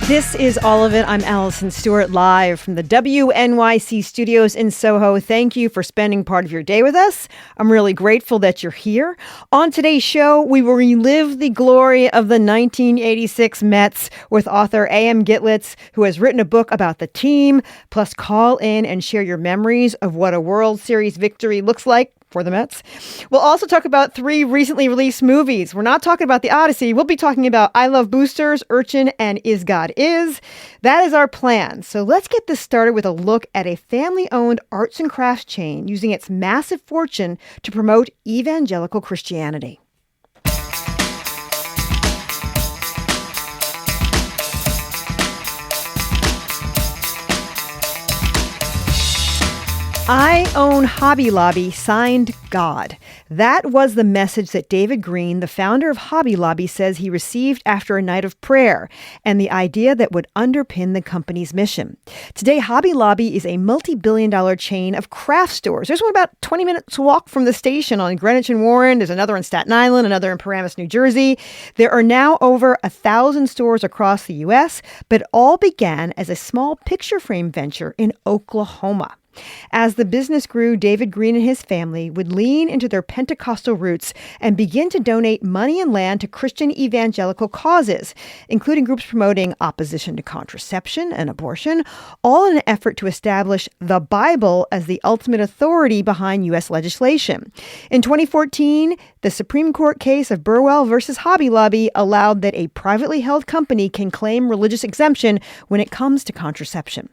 This is All of It. I'm Allison Stewart, live from the WNYC studios in Soho. Thank you for spending part of your day with us. I'm really grateful that you're here. On today's show, we will relive the glory of the 1986 Mets with author A.M. Gitlitz, who has written a book about the team, plus call in and share your memories of what a World Series victory looks like for the Mets. We'll also talk about 3 recently released movies. We're not talking about The Odyssey. We'll be talking about I Love Boosters, Urchin, and Is God Is. That is our plan. So let's get this started with a look at a family-owned arts and crafts chain using its massive fortune to promote evangelical Christianity. I own Hobby Lobby, signed God. That was the message that David Green, the founder of Hobby Lobby, says he received after a night of prayer, and the idea that would underpin the company's mission. Today, Hobby Lobby is a multi-billion-dollar chain of craft stores. There's one about 20 minutes walk from the station on Greenwich and Warren. There's another in Staten Island, another in Paramus, New Jersey. There are now over 1,000 stores across the U.S., but all began as a small picture frame venture in Oklahoma. As the business grew, David Green and his family would lean into their Pentecostal roots and begin to donate money and land to Christian evangelical causes, including groups promoting opposition to contraception and abortion, all in an effort to establish the Bible as the ultimate authority behind U.S. legislation. In 2014, the Supreme Court case of Burwell versus Hobby Lobby allowed that a privately held company can claim religious exemption when it comes to contraception.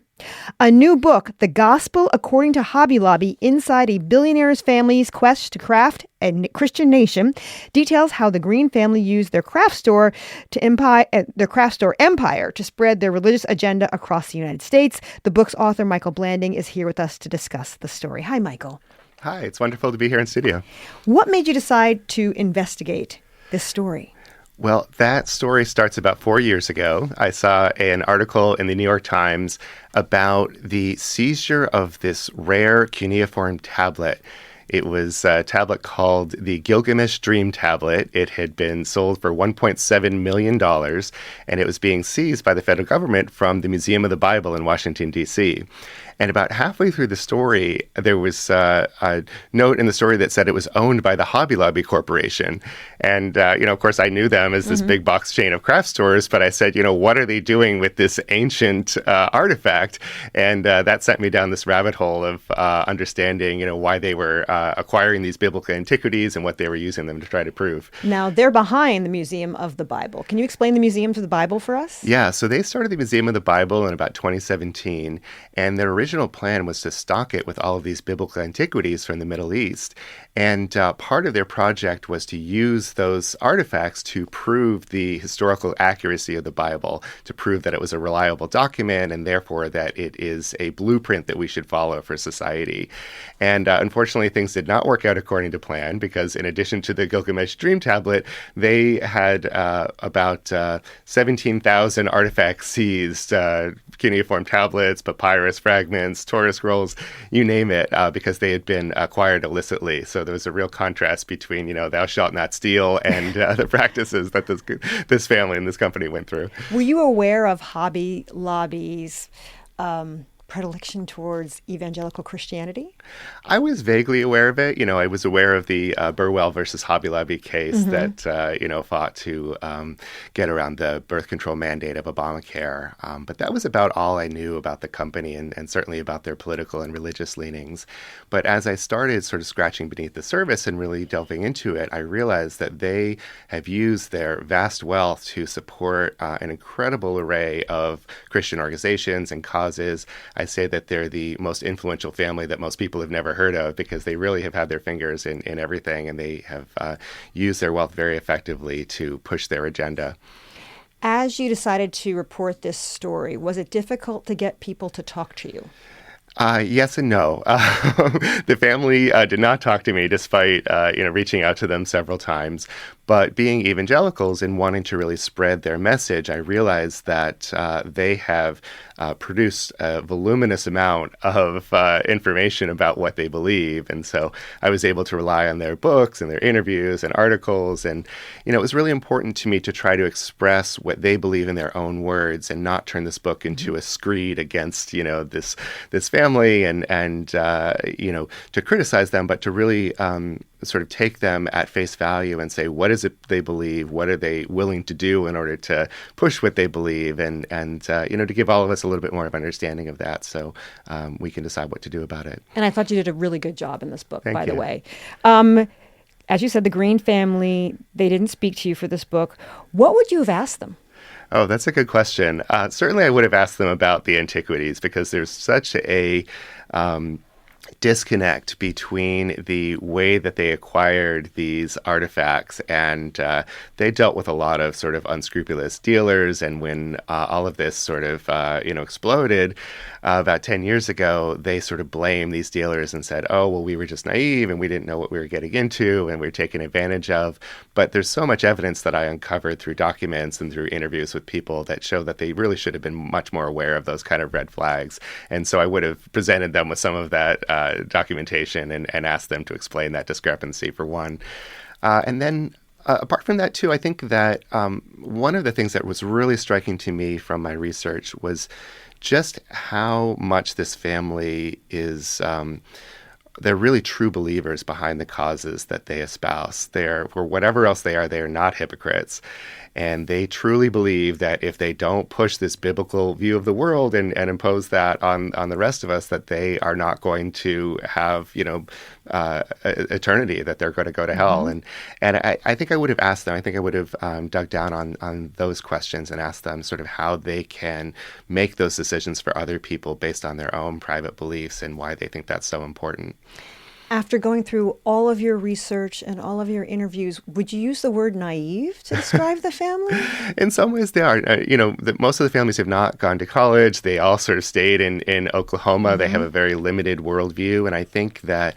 A new book, The Gospel According to Hobby Lobby, Inside a Billionaire's Family's Quest to Craft a Christian Nation, details how the Green family used their craft store empire to spread their religious agenda across the United States. The book's author, Michael Blanding, is here with us to discuss the story. Hi, Michael. Hi, it's wonderful to be here in studio. What made you decide to investigate this story? Well, that story starts about 4 years ago. I saw an article in the New York Times about the seizure of this rare cuneiform tablet. It was a tablet called the Gilgamesh Dream Tablet. It had been sold for $1.7 million, and it was being seized by the federal government from the Museum of the Bible in Washington, D.C. And about halfway through the story, there was a note in the story that said it was owned by the Hobby Lobby Corporation. And, of course, I knew them as this big box chain of craft stores, but I said, what are they doing with this ancient artifact? And that sent me down this rabbit hole of understanding, why they were acquiring these biblical antiquities and what they were using them to try to prove. Now, they're behind the Museum of the Bible. Can you explain the Museum of the Bible for us? Yeah, so they started the Museum of the Bible in about 2017, and their original plan was to stock it with all of these biblical antiquities from the Middle East. And part of their project was to use those artifacts to prove the historical accuracy of the Bible, to prove that it was a reliable document and therefore that it is a blueprint that we should follow for society. And unfortunately, things did not work out according to plan because in addition to the Gilgamesh Dream Tablet, they had about 17,000 artifacts seized, cuneiform tablets, papyrus fragments, Torah scrolls, you name it, because they had been acquired illicitly. So there was a real contrast between, thou shalt not steal and the practices that this family and this company went through. Were you aware of Hobby Lobby's predilection towards evangelical Christianity? I was vaguely aware of it. I was aware of the Burwell versus Hobby Lobby case that, fought to get around the birth control mandate of Obamacare. But that was about all I knew about the company and certainly about their political and religious leanings. But as I started sort of scratching beneath the surface and really delving into it, I realized that they have used their vast wealth to support an incredible array of Christian organizations and causes. I say that they're the most influential family that most people have never heard of because they really have had their fingers in everything, and they have used their wealth very effectively to push their agenda. As you decided to report this story, was it difficult to get people to talk to you? Yes and no. The family did not talk to me despite reaching out to them several times. But being evangelicals and wanting to really spread their message, I realized that they have produced a voluminous amount of information about what they believe. And so I was able to rely on their books and their interviews and articles. And, it was really important to me to try to express what they believe in their own words and not turn this book into a screed against, this family and to criticize them, but to really sort of take them at face value and say, what is it they believe? What are they willing to do in order to push what they believe? And to give all of us a little bit more of understanding of that so we can decide what to do about it. And I thought you did a really good job in this book, Thank by you. the way. As you said, the Green family, they didn't speak to you for this book. What would you have asked them? Oh, that's a good question. Certainly I would have asked them about the antiquities because there's such a disconnect between the way that they acquired these artifacts, and they dealt with a lot of sort of unscrupulous dealers. And when all of this sort of exploded about 10 years ago, they sort of blamed these dealers and said, oh, well, we were just naive and we didn't know what we were getting into and we were taken advantage of. But there's so much evidence that I uncovered through documents and through interviews with people that show that they really should have been much more aware of those kind of red flags. And so I would have presented them with some of that documentation and asked them to explain that discrepancy, for one. And then apart from that, too, I think that one of the things that was really striking to me from my research was just how much this family is they're really true believers behind the causes that they espouse. They're, for whatever else they are not hypocrites. And they truly believe that if they don't push this biblical view of the world and impose that on the rest of us, that they are not going to have, eternity, that they're going to go to hell. And I think I would have asked them, I think I would have dug down on those questions and asked them sort of how they can make those decisions for other people based on their own private beliefs and why they think that's so important. After going through all of your research and all of your interviews, would you use the word naive to describe the family? In some ways they are. Most of the families have not gone to college. They all sort of stayed in Oklahoma. They have a very limited worldview. And I think that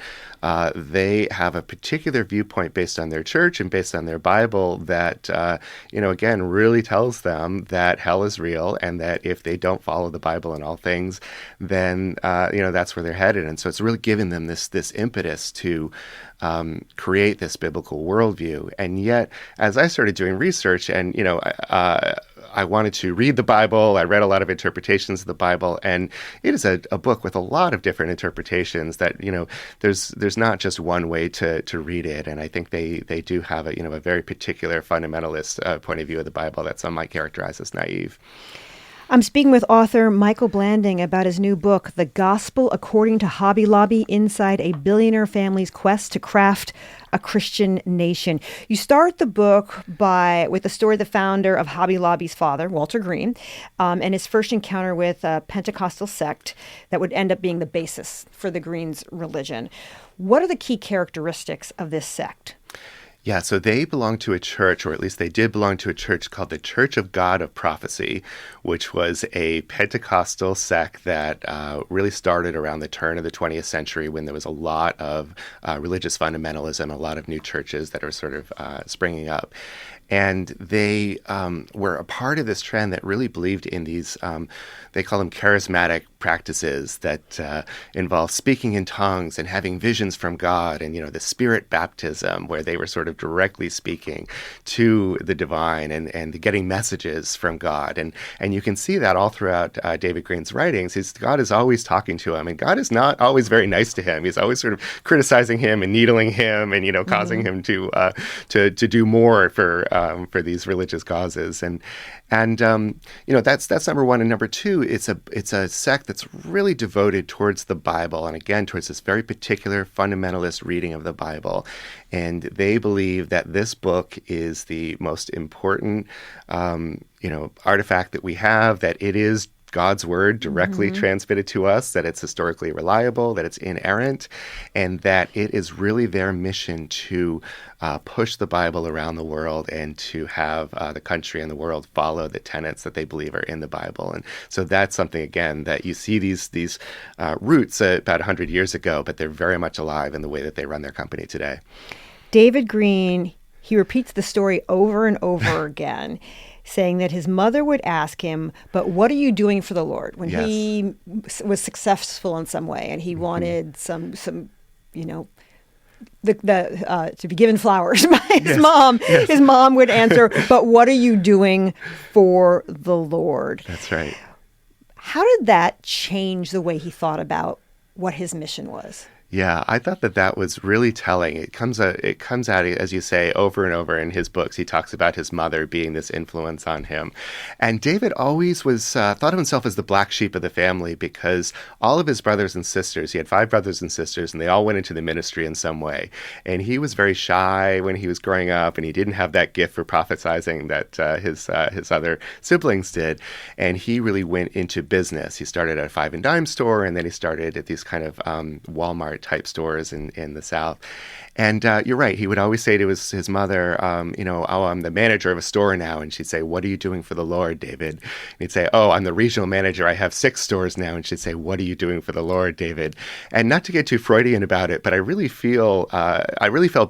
they have a particular viewpoint based on their church and based on their Bible that, again, really tells them that hell is real and that if they don't follow the Bible in all things, then, that's where they're headed. And so it's really given them this impetus to create this biblical worldview. And yet, as I started doing research and, I wanted to read the Bible. I read a lot of interpretations of the Bible, and it is a book with a lot of different interpretations that, there's not just one way to read it. And I think they do have a very particular fundamentalist point of view of the Bible that some might characterize as naive. I'm speaking with author Michael Blanding about his new book, The Gospel According to Hobby Lobby, Inside a Billionaire Family's Quest to Craft a Christian Nation. You start the book with the story of the founder of Hobby Lobby's father, Walter Green, and his first encounter with a Pentecostal sect that would end up being the basis for the Greens' religion. What are the key characteristics of this sect? Yeah, so they belong to a church, or at least they did belong to a church called the Church of God of Prophecy, which was a Pentecostal sect that really started around the turn of the 20th century when there was a lot of religious fundamentalism, a lot of new churches that are sort of springing up. And they were a part of this trend that really believed in these, they call them charismatic practices that involve speaking in tongues and having visions from God and, the spirit baptism, where they were sort of directly speaking to the divine and getting messages from God. And you can see that all throughout David Green's writings. God is always talking to him, and God is not always very nice to him. He's always sort of criticizing him and needling him and, causing him to do more for these religious causes. And that's number one. And number two, it's a sect that's really devoted towards the Bible, and again towards this very particular fundamentalist reading of the Bible. And they believe that this book is the most important artifact that we have, that it is God's word directly transmitted to us, that it's historically reliable, that it's inerrant, and that it is really their mission to push the Bible around the world and to have the country and the world follow the tenets that they believe are in the Bible. And so that's something, again, that you see these roots about 100 years ago, but they're very much alive in the way that they run their company today. David Green, he repeats the story over and over again, saying that his mother would ask him, "But what are you doing for the Lord?" When he was successful in some way and he wanted some to be given flowers by his mom. Yes. His mom would answer, "But what are you doing for the Lord?" That's right. How did that change the way he thought about what his mission was? Yeah, I thought that was really telling. It comes out, as you say, over and over in his books. He talks about his mother being this influence on him. And David always thought of himself as the black sheep of the family because all of his brothers and sisters, he had 5 brothers and sisters, and they all went into the ministry in some way. And he was very shy when he was growing up, and he didn't have that gift for prophesizing that his other siblings did. And he really went into business. He started at a 5 and dime store, and then he started at these kind of Walmart type stores in the South. And you're right. He would always say to his mother, "Oh, I'm the manager of a store now." And she'd say, "What are you doing for the Lord, David?" And he'd say, "Oh, I'm the regional manager. I have 6 stores now." And she'd say, "What are you doing for the Lord, David?" And not to get too Freudian about it, but I really felt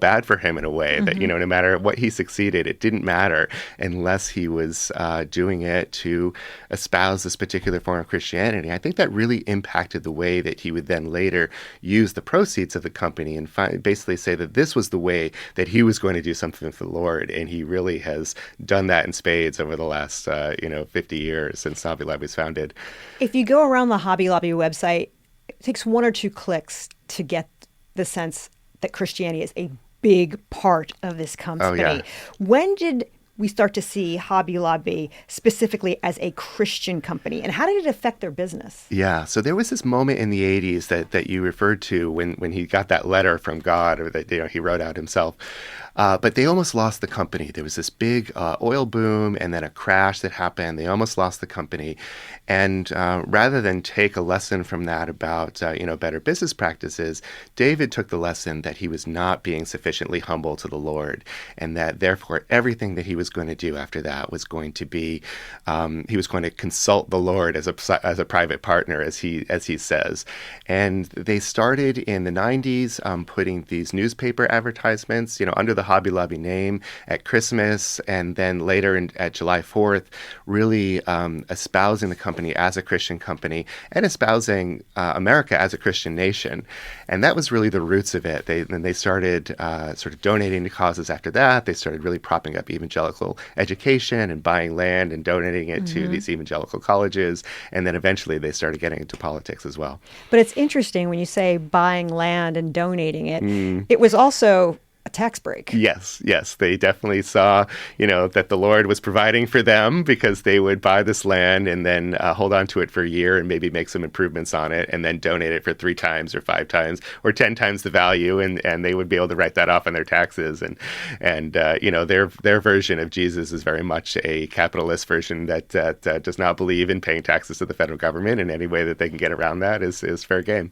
bad for him in a way that, no matter what he succeeded, it didn't matter unless he was doing it to espouse this particular form of Christianity. I think that really impacted the way that he would then later use the proceeds of the company and basically say that this was the way that he was going to do something for the Lord. And he really has done that in spades over the last, 50 years since Hobby Lobby was founded. If you go around the Hobby Lobby website, it takes 1 or 2 clicks to get the sense that Christianity is a big part of this company. Oh, yeah. When did we start to see Hobby Lobby specifically as a Christian company, and how did it affect their business? Yeah, so there was this moment in the 80s that you referred to when he got that letter from God, or that he wrote out himself. But they almost lost the company. There was this big oil boom and then a crash that happened. They almost lost the company. And rather than take a lesson from that about, better business practices, David took the lesson that he was not being sufficiently humble to the Lord, and that therefore everything that he was going to do after that was going to be, he was going to consult the Lord as a private partner, as he says. And they started in the 90s putting these newspaper advertisements, under the Hobby Lobby name at Christmas, and then later at July 4th, really espousing the company as a Christian company and espousing America as a Christian nation. And that was really the roots of it. They started sort of donating to causes after that. They started really propping up evangelical education and buying land and donating it to these evangelical colleges. And then eventually they started getting into politics as well. But it's interesting when you say buying land and donating it. It was also a tax break. Yes. They definitely saw, that the Lord was providing for them because they would buy this land and then hold on to it for a year and maybe make some improvements on it and then donate it for 3 times or 5 times or 10 times the value. And they would be able to write that off on their taxes. And their version of Jesus is very much a capitalist version that does not believe in paying taxes to the federal government, and any way that they can get around that is fair game.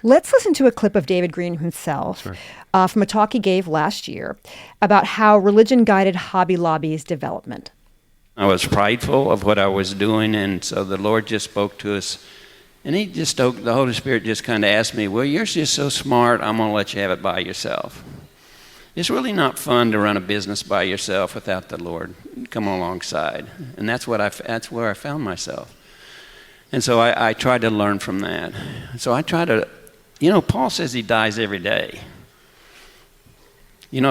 Let's listen to a clip of David Green himself from a talk he gave last year about how religion guided Hobby Lobby's development. I was prideful of what I was doing, and so the Lord just spoke to us. And the Holy Spirit just kind of asked me, "Well, you're just so smart, I'm going to let you have it by yourself." It's really not fun to run a business by yourself without the Lord come alongside. And that's where I found myself. And so I tried to learn from that. So I try to, Paul says he dies every day.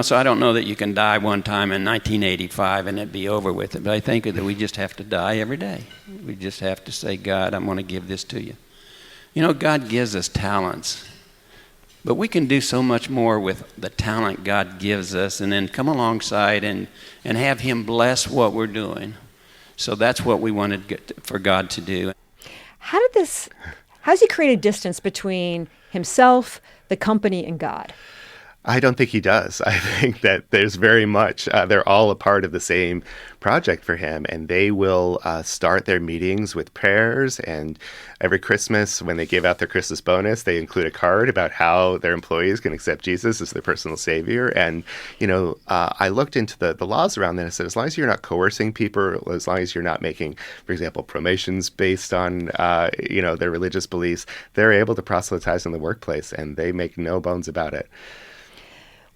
So I don't know that you can die one time in 1985 and it'd be over with it. But I think that we just have to die every day. We just have to say, "God, I'm going to give this to you." God gives us talents. But we can do so much more with the talent God gives us, and then come alongside and have him bless what we're doing. So that's what we wanted for God to do. How's he create a distance between himself, the company, and God? I don't think he does. I think that there's very much, they're all a part of the same project for him, and they will start their meetings with prayers, and every Christmas when they give out their Christmas bonus, they include a card about how their employees can accept Jesus as their personal savior. And, I looked into the laws around that and said, as long as you're not coercing people, as long as you're not making, for example, promotions based on, their religious beliefs, they're able to proselytize in the workplace, and they make no bones about it.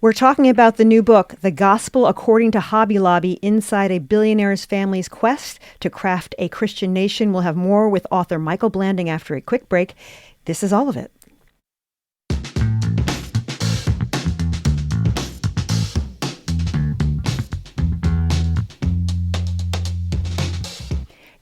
We're talking about the new book, The Gospel According to Hobby Lobby, Inside a Billionaire's Family's Quest to Craft a Christian Nation. We'll have more with author Michael Blanding after a quick break. This is all of it.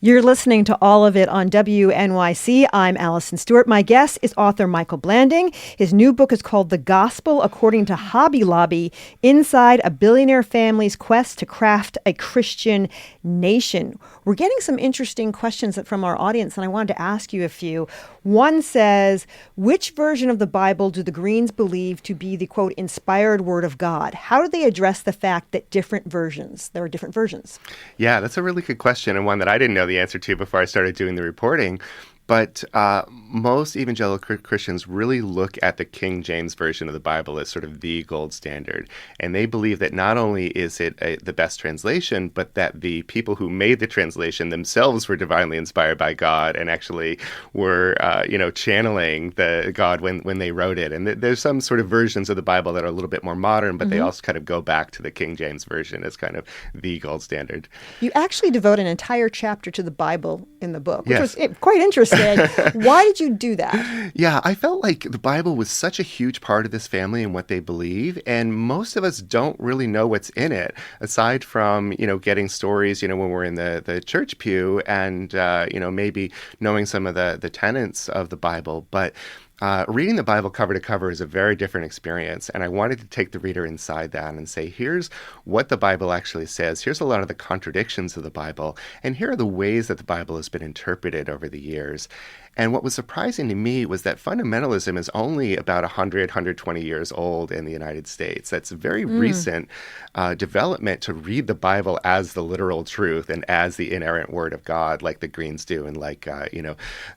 You're listening to All of It on WNYC. I'm Allison Stewart. My guest is author Michael Blanding. His new book is called The Gospel According to Hobby Lobby, Inside a Billionaire Family's Quest to Craft a Christian Nation. We're getting some interesting questions from our audience, and I wanted to ask you a few. One says, which version of the Bible do the Greens believe to be the, quote, inspired word of God? How do they address the fact that there are different versions? Yeah, that's a really good question, and one that I didn't know the answer to before I started doing the reporting. But most evangelical Christians really look at the King James Version of the Bible as sort of the gold standard. And they believe that not only is it the best translation, but that the people who made the translation themselves were divinely inspired by God and actually were, channeling the God when they wrote it. And there's some sort of versions of the Bible that are a little bit more modern, but they also kind of go back to the King James Version as kind of the gold standard. You actually devote an entire chapter to the Bible in the book, which Yes. was quite interesting. Why did you do that? Yeah, I felt like the Bible was such a huge part of this family and what they believe, and most of us don't really know what's in it, aside from, getting stories, when we're in the church pew and, maybe knowing some of the tenets of the Bible. But reading the Bible cover to cover is a very different experience, and I wanted to take the reader inside that and say, here's what the Bible actually says, here's a lot of the contradictions of the Bible, and here are the ways that the Bible has been interpreted over the years. And what was surprising to me was that fundamentalism is only about 100, 120 years old in the United States. That's a very recent development to read the Bible as the literal truth and as the inerrant word of God, like the Greens do and like,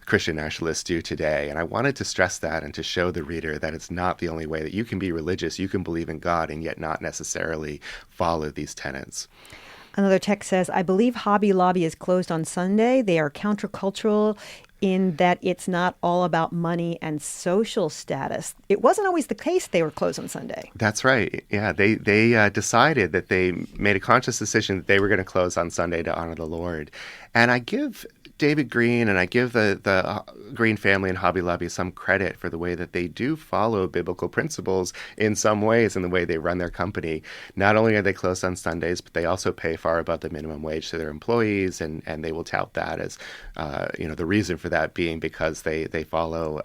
Christian nationalists do today. And I wanted to stress that and to show the reader that it's not the only way that you can be religious, you can believe in God and yet not necessarily follow these tenets. Another text says, I believe Hobby Lobby is closed on Sunday. They are countercultural in that it's not all about money and social status. It wasn't always the case they were closed on Sunday. That's right. Yeah, they decided that they made a conscious decision that they were going to close on Sunday to honor the Lord. And I give David Green and I give the Green family and Hobby Lobby some credit for the way that they do follow biblical principles in some ways in the way they run their company. Not only are they closed on Sundays, but they also pay far above the minimum wage to their employees, and they will tout that as, the reason for that being because they follow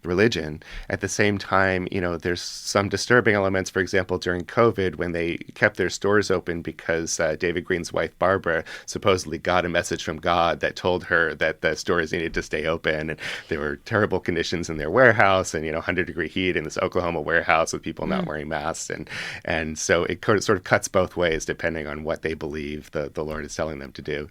religion. At the same time, there's some disturbing elements, for example, during COVID when they kept their stores open because David Green's wife, Barbara, supposedly got a message from God that told her that the stores needed to stay open. And there were terrible conditions in their warehouse and, 100-degree heat in this Oklahoma warehouse with people not wearing masks. And so it sort of cuts both ways depending on what they believe the Lord is telling them to do.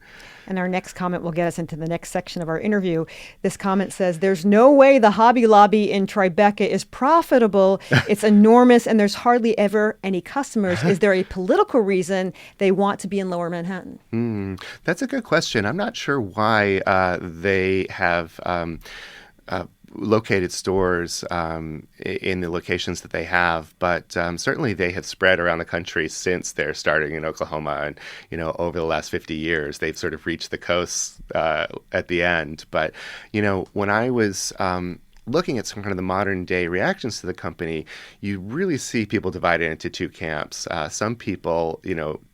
And our next comment will get us into the next section of our interview. This comment says, there's no way the Hobby Lobby in Tribeca is profitable. It's enormous, and there's hardly ever any customers. Is there a political reason they want to be in Lower Manhattan? That's a good question. I'm not sure why they have located stores in the locations that they have, but certainly they have spread around the country since they're starting in Oklahoma, and over the last 50 years they've sort of reached the coast at the end. But when I was looking at some kind of the modern day reactions to the company, you really see people divided into two camps. Some people,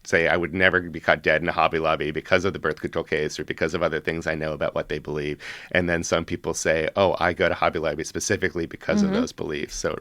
say I would never be caught dead in a Hobby Lobby because of the birth control case or because of other things I know about what they believe. And then some people say, oh, I go to Hobby Lobby specifically because of those beliefs. So it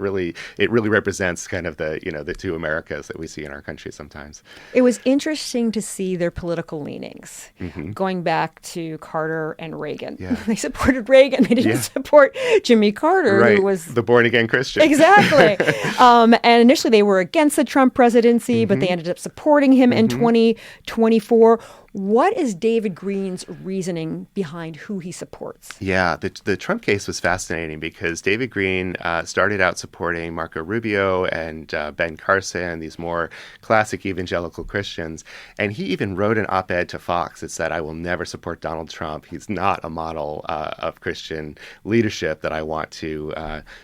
really represents kind of the two Americas that we see in our country sometimes. It was interesting to see their political leanings going back to Carter and Reagan. Yeah. They supported Reagan. They didn't support Jimmy Carter, right. who was the born-again Christian. Exactly. And initially they were against the Trump presidency, but they ended up supporting him in 2024. What is David Green's reasoning behind who he supports? Yeah, the Trump case was fascinating because David Green started out supporting Marco Rubio and Ben Carson, these more classic evangelical Christians. And he even wrote an op-ed to Fox that said, I will never support Donald Trump. He's not a model of Christian leadership that I want to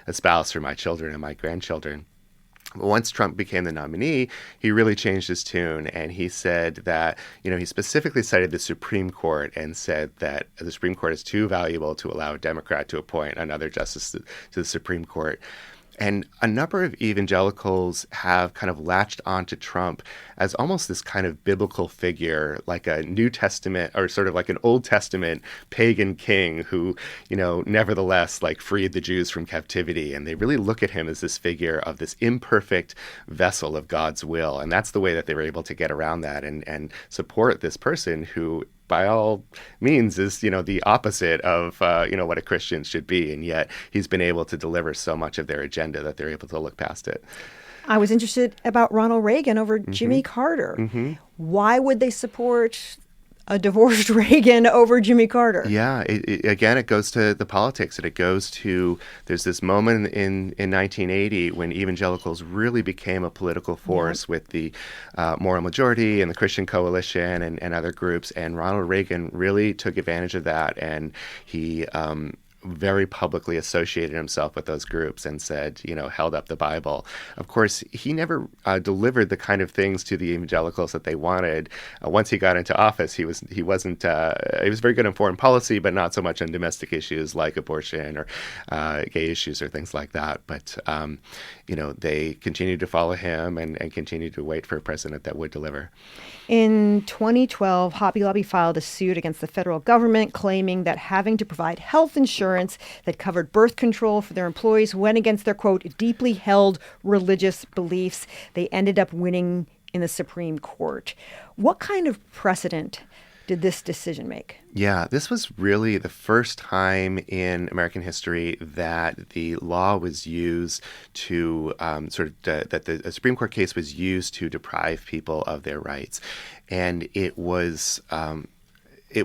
espouse for my children and my grandchildren. Once Trump became the nominee, he really changed his tune, and he said that, he specifically cited the Supreme Court and said that the Supreme Court is too valuable to allow a Democrat to appoint another justice to the Supreme Court. And a number of evangelicals have kind of latched onto Trump as almost this kind of biblical figure, like a New Testament or sort of like an Old Testament pagan king who, nevertheless like freed the Jews from captivity. And they really look at him as this figure of this imperfect vessel of God's will. And that's the way that they were able to get around that and support this person who, by all means, is, the opposite of, what a Christian should be. And yet he's been able to deliver so much of their agenda that they're able to look past it. I was interested about Ronald Reagan over Jimmy Carter. Why would they support a divorced Reagan over Jimmy Carter? Yeah, again, it goes to the politics. And it goes to, there's this moment in 1980 when evangelicals really became a political force with the Moral Majority and the Christian Coalition and other groups. And Ronald Reagan really took advantage of that. And he very publicly associated himself with those groups and said, held up the Bible. Of course, he never delivered the kind of things to the evangelicals that they wanted. Once he got into office, he was very good on foreign policy, but not so much on domestic issues like abortion or gay issues or things like that. But, they continued to follow him and continued to wait for a president that would deliver. In 2012, Hobby Lobby filed a suit against the federal government claiming that having to provide health insurance that covered birth control for their employees went against their, quote, deeply held religious beliefs. They ended up winning in the Supreme Court. What kind of precedent did this decision make? Yeah, this was really the first time in American history that the law was used to that the Supreme Court case was used to deprive people of their rights. And it was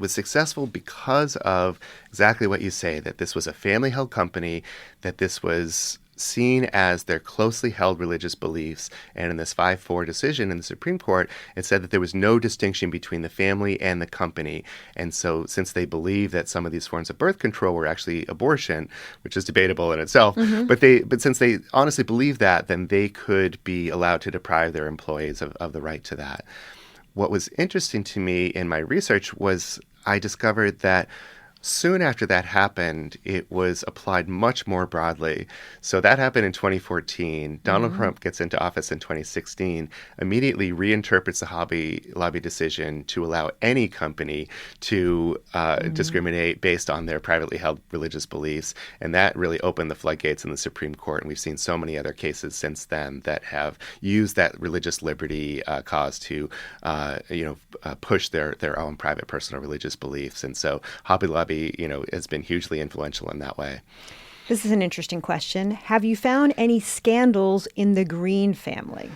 successful because of exactly what you say, that this was a family-held company, that this was seen as their closely held religious beliefs. And in this 5-4 decision in the Supreme Court, it said that there was no distinction between the family and the company. And so since they believe that some of these forms of birth control were actually abortion, which is debatable in itself, but since they honestly believe that, then they could be allowed to deprive their employees of the right to that. What was interesting to me in my research was I discovered that soon after that happened, it was applied much more broadly. So that happened in 2014. Donald Trump gets into office in 2016, immediately reinterprets the Hobby Lobby decision to allow any company to discriminate based on their privately held religious beliefs. And that really opened the floodgates in the Supreme Court. And we've seen so many other cases since then that have used that religious liberty cause to push their own private personal religious beliefs. And so Hobby Lobby has been hugely influential in that way. This is an interesting question. Have you found any scandals in the Green family?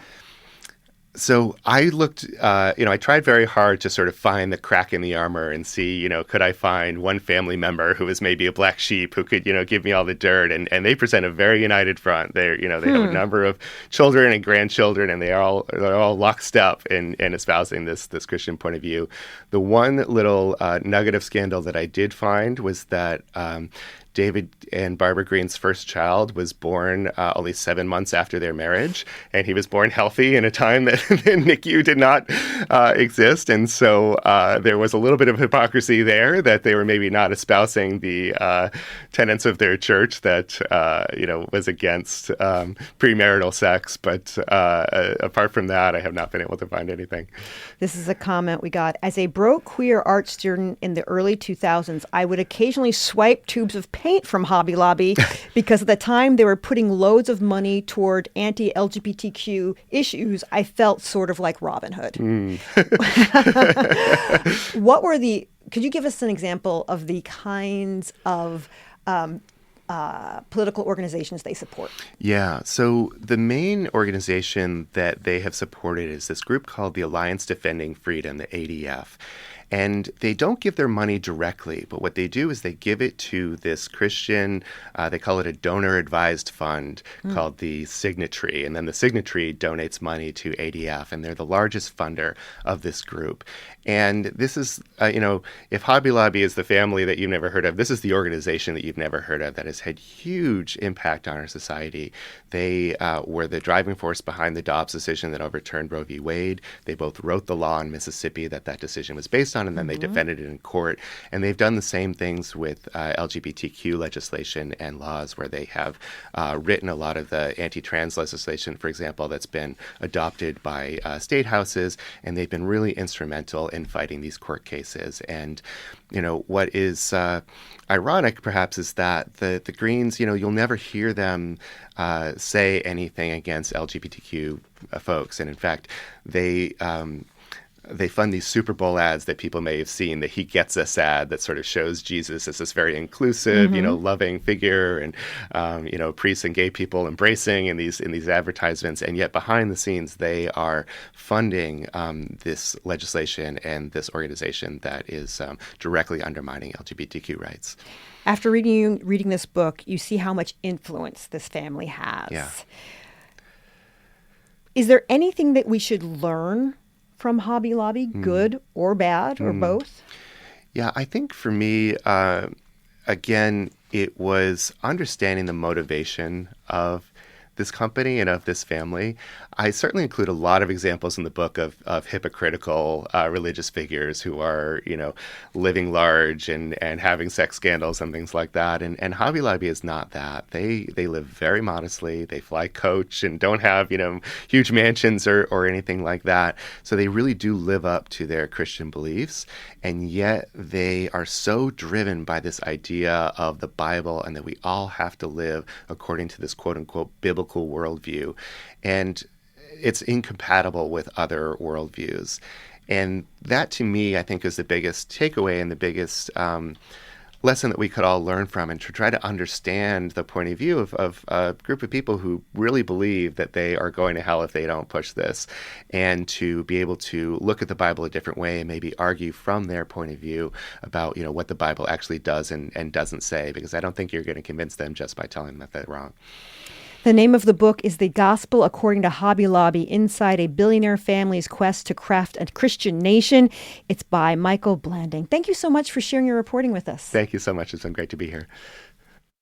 So I looked, I tried very hard to sort of find the crack in the armor and see, could I find one family member who was maybe a black sheep who could, give me all the dirt. And they present a very united front. They have a number of children and grandchildren, and they're all lockstep in espousing this Christian point of view. The one little nugget of scandal that I did find was that David and Barbara Green's first child was born only 7 months after their marriage, and he was born healthy in a time that the NICU did not exist. And so there was a little bit of hypocrisy there, that they were maybe not espousing the tenets of their church that was against premarital sex. But apart from that, I have not been able to find anything. This is a comment we got. As a broke queer art student in the early 2000s, I would occasionally swipe tubes of paint from Hobby Lobby because at the time they were putting loads of money toward anti-LGBTQ issues. I felt sort of like Robin Hood. Could you give us an example of the kinds of political organizations they support? Yeah. So the main organization that they have supported is this group called the Alliance Defending Freedom, the ADF. And they don't give their money directly, but what they do is they give it to this Christian, they call it a donor-advised fund called the Signatory. And then the Signatory donates money to ADF, and they're the largest funder of this group. And this is, if Hobby Lobby is the family that you've never heard of, this is the organization that you've never heard of that has had huge impact on our society. They were the driving force behind the Dobbs decision that overturned Roe v. Wade. They both wrote the law in Mississippi that decision was based on, and then they defended it in court. And they've done the same things with LGBTQ legislation and laws, where they have written a lot of the anti-trans legislation, for example, that's been adopted by state houses, and they've been really instrumental in fighting these court cases. And, what is ironic, perhaps, is that the Greens, you'll never hear them say anything against LGBTQ folks. And in fact, they fund these Super Bowl ads that people may have seen, the He Gets Us ad that sort of shows Jesus as this very inclusive, loving figure, and, priests and gay people embracing in these advertisements. And yet behind the scenes, they are funding this legislation and this organization that is directly undermining LGBTQ rights. After reading this book, you see how much influence this family has. Yeah. Is there anything that we should learn from Hobby Lobby, good or bad, or both? Yeah, I think for me, again, it was understanding the motivation of this company and of this family. I certainly include a lot of examples in the book of hypocritical religious figures who are, living large and having sex scandals and things like that. And Hobby Lobby is not that. They live very modestly. They fly coach and don't have, huge mansions or anything like that. So they really do live up to their Christian beliefs. And yet they are so driven by this idea of the Bible and that we all have to live according to this quote unquote biblical worldview. And it's incompatible with other worldviews. And that, to me, I think is the biggest takeaway and the biggest lesson that we could all learn from, and to try to understand the point of view of a group of people who really believe that they are going to hell if they don't push this, and to be able to look at the Bible a different way and maybe argue from their point of view about, what the Bible actually does and doesn't say, because I don't think you're going to convince them just by telling them that they're wrong. The name of the book is The Gospel According to Hobby Lobby, Inside a Billionaire Family's Quest to Craft a Christian Nation. It's by Michael Blanding. Thank you so much for sharing your reporting with us. Thank you so much. It's been great to be here.